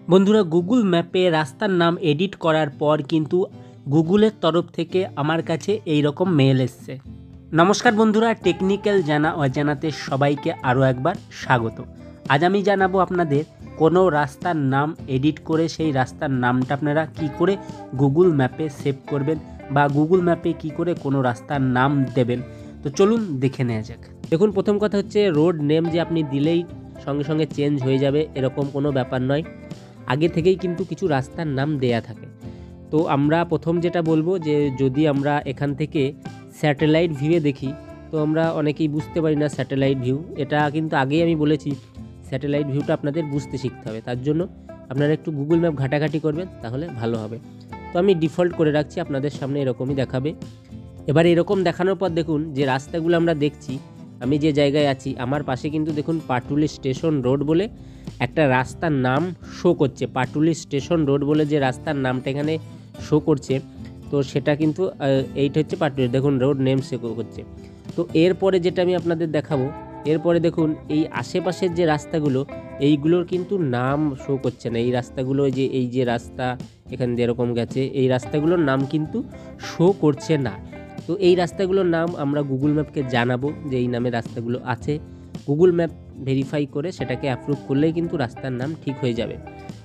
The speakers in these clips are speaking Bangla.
বন্ধুরা, গুগল ম্যাপে রাস্তার নাম এডিট করার পর কিন্তু গুগলের তরফ থেকে আমার কাছে এই রকম মেল এসছে। নমস্কার বন্ধুরা, টেকনিক্যাল জানা অজানাতে সবাইকে আরও একবার স্বাগত। আজ আমি জানাবো আপনাদের কোনো রাস্তার নাম এডিট করে সেই রাস্তার নামটা আপনারা কি করে গুগল ম্যাপে সেভ করবেন বা গুগল ম্যাপে কি করে কোনো রাস্তার নাম দেবেন। তো চলুন দেখে নেওয়া যাক। দেখুন, প্রথম কথা হচ্ছে রোড নেম যে আপনি দিলেই সঙ্গে সঙ্গে চেঞ্জ হয়ে যাবে এরকম কোনো ব্যাপার নয়। আগে থেকেই কিন্তু কিছু রাস্তার নাম দেয়া থাকে। তো আমরা প্রথম যেটা বলবো যে যদি আমরা এখান থেকে স্যাটেলাইট ভিউয়ে দেখি, তো আমরা অনেকেই বুঝতে পারি না স্যাটেলাইট ভিউ। এটা কিন্তু আগেই আমি বলেছি, স্যাটেলাইট ভিউটা আপনাদের বুঝতে শিখতে হবে। তার জন্য আপনারা একটু গুগল ম্যাপ ঘাটাঘাটি করবেন, তাহলে ভালো হবে। তো আমি ডিফল্ট করে রাখছি, আপনাদের সামনে এরকমই দেখাবে। এবার এরকম দেখানোর পর দেখুন যে রাস্তাগুলো আমরা দেখছি, আমি যে জায়গায় আছি আমার পাশে কিন্তু দেখুন পাটুলি স্টেশন রোড বলে একটা রাস্তার নাম শো করছে। পাটুলি স্টেশন রোড বলে যে রাস্তার নামটা এখানে শো করছে, তো সেটা কিন্তু এইটা হচ্ছে পাটুলি, দেখুন রোড নেম শো করছে। তো এরপরে যেটা আমি আপনাদের দেখাবো, এরপরে দেখুন এই আশেপাশের যে রাস্তাগুলো এইগুলোর কিন্তু নাম শো করছে না। এই রাস্তাগুলো যে এই যে রাস্তা এখান দিয়ে এরকম গেছে, এই রাস্তাগুলোর নাম কিন্তু শো করছে না। তো এই রাস্তাগুলোর নাম আমরা গুগল ম্যাপকে জানাবো যে এই নামে রাস্তাগুলো আছে। গুগল ম্যাপ ভেরিফাই করে সেটাকে অ্যাপ্রুভ করলেই কিন্তু রাস্তার নাম ঠিক হয়ে যাবে।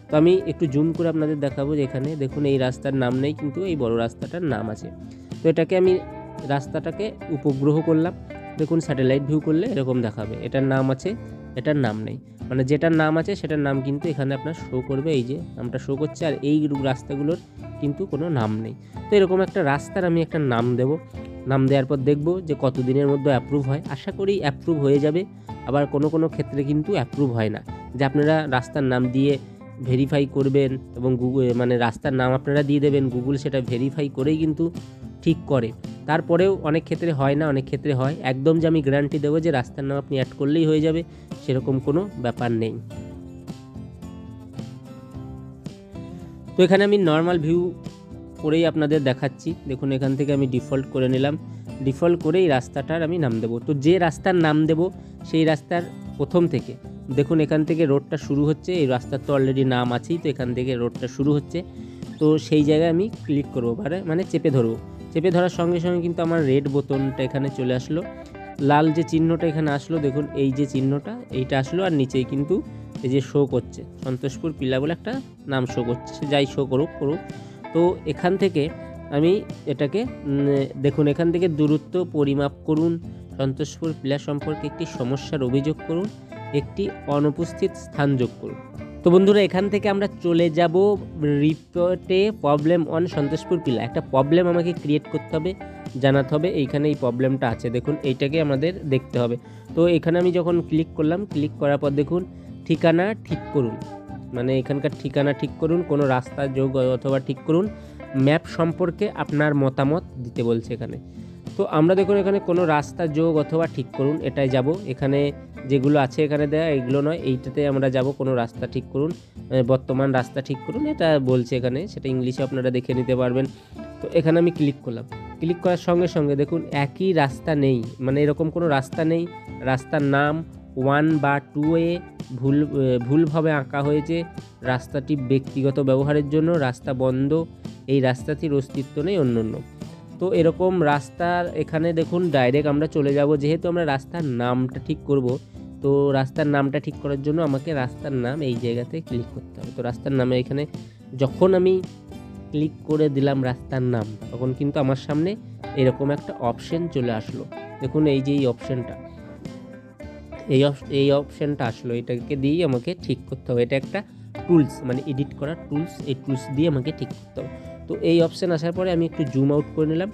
তো আমি একটু জুম করে আপনাদের দেখাবো যে এখানে দেখুন এই রাস্তার নাম নেই, কিন্তু এই বড় রাস্তাটার নাম আছে। তো এটাকে আমি রাস্তাটাকে উপগ্রহ করলাম, দেখুন স্যাটেলাইট ভিউ করলে এরকম দেখাবে এটার নাম আছে, এটার নাম নেই। মানে যেটার নাম আছে সেটার নাম কিন্তু এখানে আপনার শো করবে, এই যে নামটা শো করছে, আর এই রাস্তাগুলোর কিন্তু কোনো নাম নেই। তো এরকম একটা রাস্তার আমি একটা নাম দেব। নাম দেওয়ার পর দেখব যে কত দিনের মধ্যে অ্যাপ্রুভ হয়। আশা করি অ্যাপ্রুভ হয়ে যাবে। আবার কোনো কোনো ক্ষেত্রে কিন্তু অ্যাপ্রুভ হয় না, যে আপনারা রাস্তার নাম দিয়ে ভেরিফাই করবেন এবং মানে রাস্তার নাম আপনারা দিয়ে দেবেন, গুগল সেটা ভেরিফাই করেই কিন্তু ঠিক করে। তারপরেও অনেক ক্ষেত্রে হয় না, অনেক ক্ষেত্রে হয়। একদম যে আমি গ্যারান্টি দেবো যে রাস্তার নাম আপনি অ্যাড করলেই হয়ে যাবে সেরকম কোনো ব্যাপার নেই। তো এখানে আমি নর্মাল ভিউ করেই আপনাদের দেখাচ্ছি। দেখুন এখান থেকে আমি ডিফল্ট করে নিলাম, ডিফল্ট করেই রাস্তাটার আমি নাম দেবো। তো যে রাস্তার নাম দেব সেই রাস্তার প্রথম থেকে দেখুন এখান থেকে রোডটা শুরু হচ্ছে। এই রাস্তার তো অলরেডি নাম আছেই, তো এখান থেকে রোডটা শুরু হচ্ছে। তো সেই জায়গায় আমি ক্লিক করবো, মানে চেপে ধরবো। চেপে ধরার সঙ্গে সঙ্গে কিন্তু আমার রেড বোতামটা এখানে চলে আসলো, লাল যে চিহ্নটা এখানে আসলো, দেখুন এই যে চিহ্নটা এইটা আসলো, আর নিচেই কিন্তু এই যে শো করছে সন্তোষপুর পিলা বলে একটা নাম শো করছে। সে যাই শো করুক। তো এখান থেকে আমি এটাকে দেখুন এখান থেকে দূরত্ব পরিমাপ করুন, সন্তোষপুর পিলা সম্পর্কে একটি সমস্যার অভিযোগ করুন, একটি অনুপস্থিত স্থান যোগ করুন। তো বন্ধুরা, এখান থেকে আমরা চলে যাব রিপোর্টে প্রবলেম অন সন্তোষপুর পিলা। একটা প্রবলেম আমাকে ক্রিয়েট করতে হবে, জানাতে হবে এইখানে এই প্রবলেমটা আছে। দেখুন এইটাকে আমাদের দেখতে হবে। তো এখানে আমি যখন ক্লিক করলাম, ক্লিক করার পর দেখুন ঠিকানা ঠিক করুন, মানে এখানকার ঠিকানা ঠিক করুন, কোনো রাস্তা যোগ অথবা ঠিক করুন, ম্যাপ সম্পর্কে আপনার মতামত দিতে বলছে এখানে। তো আমরা দেখুন এখানে কোনো রাস্তা যোগ অথবা ঠিক করুন এটাই যাব। এখানে যেগুলো আছে এখানে দেয়া এইগুলো নয়, এইটাতে আমরা যাব কোনো রাস্তা ঠিক করুন, বর্তমান রাস্তা ঠিক করুন এটা বলছে এখানে, সেটা ইংলিশে আপনারা দেখে নিতে পারবেন। তো এখানে আমি ক্লিক করলাম, ক্লিক করার সঙ্গে সঙ্গে দেখুন একই রাস্তা নেই, মানে এরকম কোনো রাস্তা নেই। রাস্তার নাম 1 বা 2 ভুলভাবে আঁকা হয়েছে। রাস্তাটি ব্যক্তিগত ব্যবহারের জন্য, রাস্তা বন্ধ, এই রাস্তাটির অস্তিত্ব নেই, অন্য। তো এরকম রাস্তার এখানে দেখুন ডাইরেক্ট আমরা চলে যাব, যেহেতু আমরা রাস্তার নামটা ঠিক করব। তো রাস্তার নামটা ঠিক করার জন্য আমাকে রাস্তার নাম এই জায়গাতে ক্লিক করতে হবে। তো রাস্তার নামে এখানে যখন আমি ক্লিক করে দিলাম রাস্তার নাম, তখন কিন্তু আমার সামনে এরকম একটা অপশন চলে আসলো। দেখুন এই যে এই অপশনটা আসলো, এটাকে দিয়েই আমাকে ঠিক করতে হবে। এটা একটা টুলস, মানে এডিট করার টুলস, এই টুলস দিয়ে আমাকে ঠিক করতে হবে। তো এই অপশান আসার পরে আমি একটু জুম আউট করে নিলাম।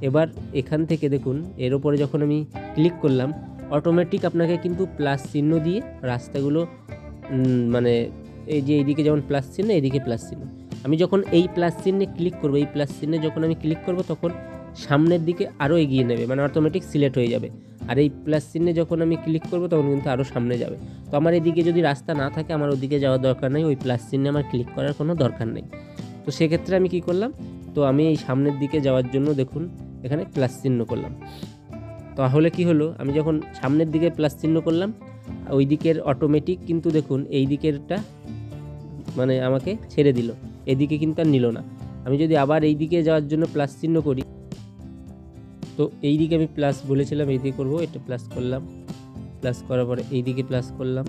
এবার এখান থেকে দেখুন এর ওপরে যখন আমি ক্লিক করলাম, অটোমেটিক আপনাকে কিন্তু প্লাস চিহ্ন দিয়ে রাস্তাগুলো মানে এই যে এইদিকে যেমন প্লাস চিহ্ন, এইদিকে প্লাস চিহ্ন, আমি যখন এই প্লাস চিহ্নে ক্লিক করব, এই প্লাস চিহ্নে যখন আমি ক্লিক করব তখন সামনের দিকে আরও এগিয়ে নেবে, মানে অটোমেটিক সিলেক্ট হয়ে যাবে। আর এই প্লাস চিহ্নে যখন আমি ক্লিক করব তখন কিন্তু আরও সামনে যাবে। তো আমার এদিকে যদি রাস্তা না থাকে আমার ওদিকে যাওয়ার দরকার নেই, ওই প্লাস চিহ্নে আমার ক্লিক করার কোনো দরকার নেই। তো সেক্ষেত্রে আমি কি করলাম, তো আমি এই সামনের দিকে যাওয়ার জন্য দেখুন এখানে প্লাস চিহ্ন করলাম। তাহলে কি হলো, আমি যখন সামনের দিকে প্লাস চিহ্ন করলাম ওই দিকের অটোমেটিক কিন্তু দেখুন এই দিকেরটা মানে আমাকে ছেড়ে দিল, এদিকে কিন্তু আর নিল না। আমি যদি আবার এই দিকে যাওয়ার জন্য প্লাস চিহ্ন করি, তো এই দিকে আমি প্লাস বলেছিলাম এই দিকে করবো, এটা প্লাস করলাম, প্লাস করার পরে এই দিকে প্লাস করলাম,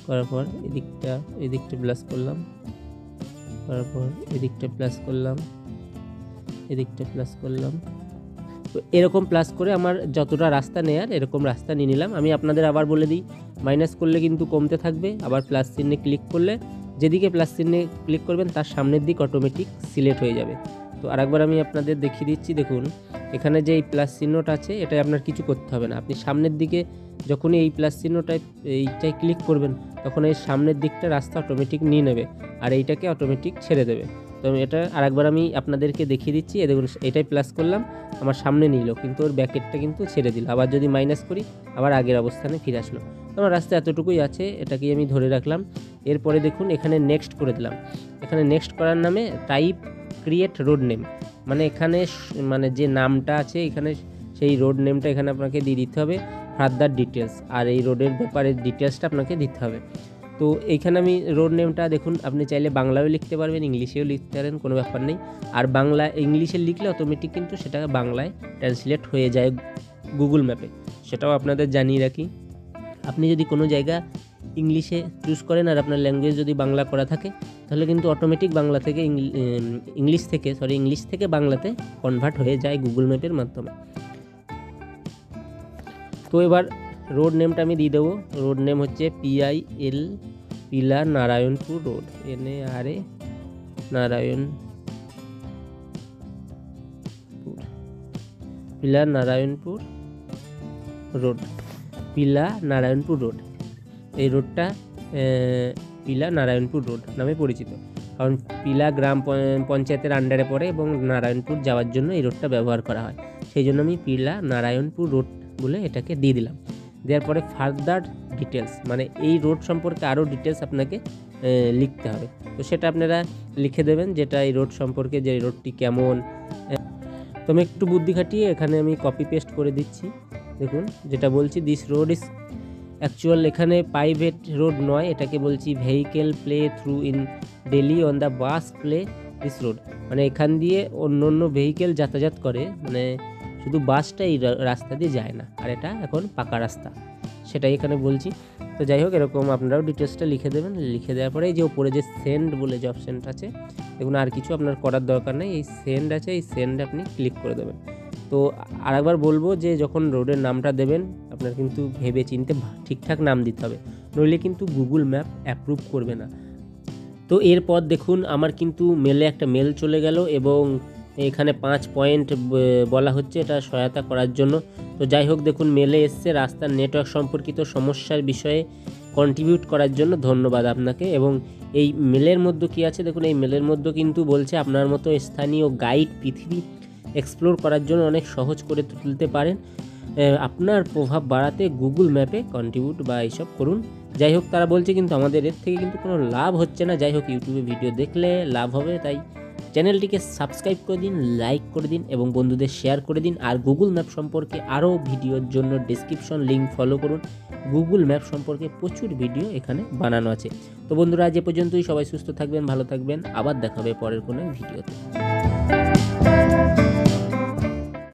করার পর এদিকটা প্লাস করলাম, করার পর এদিকটা প্লাস করলাম, এদিকটা প্লাস করলাম। তো এরকম প্লাস করে আমার যতটা রাস্তা নেয়ার এরকম রাস্তা নিয়ে নিলাম। আমি আপনাদের আবার বলে দিই, মাইনাস করলে কিন্তু কমতে থাকবে, আবার প্লাস চিহ্নে ক্লিক করলে যেদিকে প্লাস চিহ্নে ক্লিক করবেন তার সামনের দিক অটোমেটিক সিলেক্ট হয়ে যাবে। তো আরেকবার আমি আপনাদের দেখিয়ে দিচ্ছি, দেখুন এখানে যে এই প্লাস চিহ্নটা আছে এটাই আপনার কিছু করতে হবে না। আপনি সামনের দিকে যখনই এই প্লাস চিহ্নটায় এইটাই ক্লিক করবেন তখন এই সামনের দিকটা রাস্তা অটোমেটিক নিয়ে নেবে আর এইটাকে অটোমেটিক ছেড়ে দেবে। তো এটা আরেকবার আমি আপনাদেরকে দেখিয়ে দিচ্ছি, দেখুন এটাই প্লাস করলাম, আমার সামনে নিল কিন্তু ওর ব্যাকেটটা কিন্তু ছেড়ে দিল। আবার যদি মাইনাস করি আবার আগের অবস্থানে ফিরে আসলো। আমার রাস্তা এতটুকুই আছে, এটাকেই আমি ধরে রাখলাম। এরপরে দেখুন এখানে নেক্সট করে দিলাম। এখানে নেক্সট করার নামে টাইপ ক্রিয়েট রোড নেম, মানে এখানে মানে যে নামটা আছে এখানে সেই রোড নেমটা এখানে আপনাকে দিয়ে দিতে হবে, ফার্দার ডিটেলস, আর এই রোডের ব্যাপারে ডিটেলসটা আপনাকে দিতে হবে। তো এইখানে আমি রোড নেমটা দেখুন আপনি চাইলে বাংলায়ও লিখতে পারবেন, ইংলিশেও লিখতে পারেন, কোনো ব্যাপার নেই। আর ইংলিশে লিখলে অটোমেটিক কিন্তু সেটা বাংলায় ট্রান্সলেট হয়ে যায় গুগল ম্যাপে, সেটাও আপনাদের জানিয়ে রাখি। আপনি যদি কোনো জায়গা ইংলিশে চুজ করেন আর আপনার ল্যাঙ্গুয়েজ যদি বাংলা করা থাকে তাহলে কিন্তু অটোমেটিক বাংলা থেকে ইংলিশ থেকে বাংলাতে কনভার্ট হয়ে যায় গুগল ম্যাপের মাধ্যমে। তো এবার রোড নেমটা আমি দিয়ে দেবো। রোড নেম হচ্ছে PIL Pila Narayanpur road, NARA Narayanpur road, Pila Narayanpur road. এই রোডটা পিলা নারায়ণপুর রোড নামে পরিচিত, কারণ পিলা গ্রাম পঞ্চায়েতের আন্ডারে পড়ে এবং নারায়ণপুর যাওয়ার জন্য এই রোডটা ব্যবহার করা হয়, সেই জন্য আমি পিলা নারায়ণপুর রোড বলে এটাকে দিয়ে দিলাম। দেওয়ার পরে ফার্দার ডিটেলস, মানে এই রোড সম্পর্কে আরও ডিটেলস আপনাকে লিখতে হবে, তো সেটা আপনারা লিখে দেবেন, যেটা এই রোড সম্পর্কে, যে রোডটি কেমন। তো আমি একটু বুদ্ধি খাটিয়ে এখানে আমি কপি পেস্ট করে দিচ্ছি। দেখুন যেটা বলছি, দিস রোড ইজ অ্যাকচুয়াল, এখানে প্রাইভেট রোড নয়, এটাকে বলছি vehicle play through in daily on the bus play this road, মানে এখান দিয়ে অন্য ভেহিকেল যাতায়াত করে, মানে শুধু বাসটা এই রাস্তা দিয়ে যায় না, আর এটা এখন পাকা রাস্তা, সেটাই এখানে বলছি। তো যাই হোক, এরকম আপনারাও ডিটেলসটা লিখে দেবেন। লিখে দেওয়ার পরে এই যে উপরে যে সেন্ড বলে যে অপশানটা আছে, দেখুন আর কিছু আপনার করার দরকার নেই, এই সেন্ড আছে, এই সেন্ডে আপনি ক্লিক করে দেবেন। তো আরেকবার বলবো যে যখন রোডের নামটা দেবেন আপনার কিন্তু ভেবে চিনতে ঠিকঠাক নাম দিতে হবে, নইলে কিন্তু গুগল ম্যাপ অ্যাপ্রুভ করবে না। তো এরপর দেখুন আমার কিন্তু মেলে একটা মেল চলে গেল এবং এখানে 5 পয়েন্ট বলা হচ্ছে এটা সহায়তা করার জন্য। তো যাই হোক, দেখুন মেলে এসছে রাস্তার নেটওয়ার্ক সম্পর্কিত সমস্যার বিষয়ে কন্ট্রিবিউট করার জন্য ধন্যবাদ আপনাকে। এবং এই মেলের মধ্যে কি আছে দেখুন, এই মেলের মধ্যে কিন্তু বলছে আপনার মতো স্থানীয় গাইড পৃথিবী এক্সপ্লোর করার জন্য অনেক সহজ করে তুলতে পারেন, আপনার প্রভাব বাড়াতে গুগল ম্যাপে কন্ট্রিবিউট বা এইসব করুন। যাই হোক, তারা বলছে কিন্তু আমাদের এর থেকে কিন্তু কোনো লাভ হচ্ছে না। যাই হোক, ইউটিউবে ভিডিও দেখলে লাভ হবে, তাই চ্যানেলটিকে সাবস্ক্রাইব করে দিন, লাইক করে দিন এবং বন্ধুদের শেয়ার করে দিন। আর গুগল ম্যাপ সম্পর্কে আরও ভিডিওর জন্য ডেসক্রিপশন লিঙ্ক ফলো করুন, গুগল ম্যাপ সম্পর্কে প্রচুর ভিডিও এখানে বানানো আছে। তো বন্ধুরা আজ এ পর্যন্তই, সবাই সুস্থ থাকবেন, ভালো থাকবেন, আবার দেখা হবে পরের কোনো ভিডিওতে।